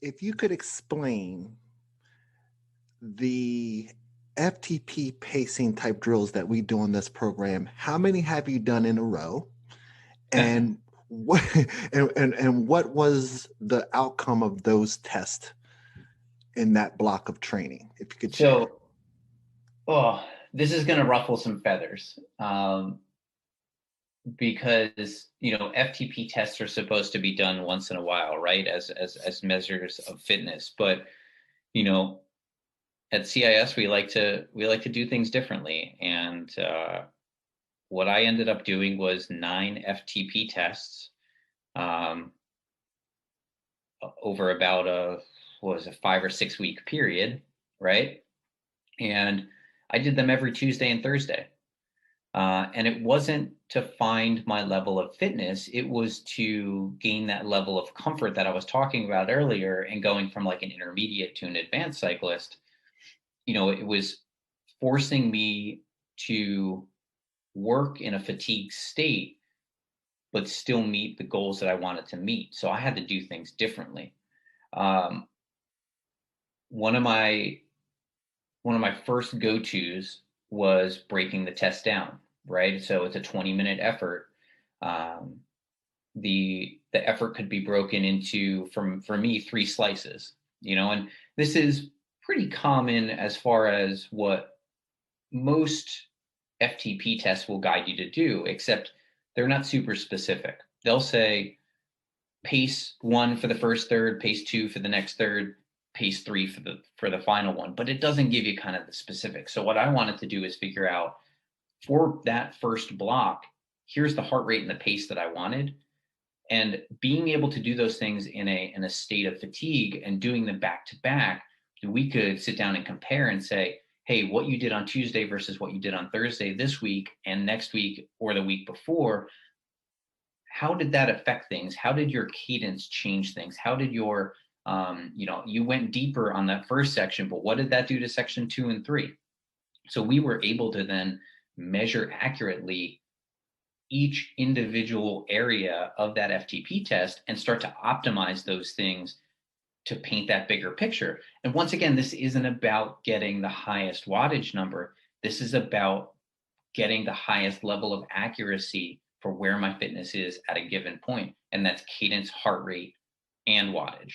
if you could explain the FTP pacing type drills that we do on this program, how many have you done in a row? And what and what was the outcome of those tests in that block of training, if you could share? So, oh, this is going to ruffle some feathers, because FTP tests are supposed to be done once in a while, right? As measures of fitness, but you know, at CIS we like to do things differently, and what I ended up doing was 9 FTP tests, um, over about a what was a 5 or 6 week period, right? And I did them every Tuesday and Thursday. And it wasn't to find my level of fitness, it was to gain that level of comfort that I was talking about earlier, and going from like an intermediate to an advanced cyclist. It was forcing me to work in a fatigued state, but still meet the goals that I wanted to meet. So I had to do things differently. Um, one of my one of my first go-tos was breaking the test down, right? So it's a 20-minute effort. Um, the effort could be broken into, from for me, 3 slices, and this is pretty common as far as what most FTP tests will guide you to do, except they're not super specific. They'll say pace 1 for the first third, pace 2 for the next third, pace 3 for the final one, but it doesn't give you kind of the specifics. So what I wanted to do is figure out, for that first block, here's the heart rate and the pace that I wanted, and being able to do those things in a state of fatigue and doing them back to back, we could sit down and compare and say, hey, what you did on Tuesday versus what you did on Thursday this week and next week or the week before, how did that affect things? How did your cadence change things? How did your you went deeper on that first section, but what did that do to section 2 and 3? So we were able to then measure accurately each individual area of that FTP test and start to optimize those things to paint that bigger picture. And once again, this isn't about getting the highest wattage number. This is about getting the highest level of accuracy for where my fitness is at a given point. And that's cadence, heart rate, and wattage.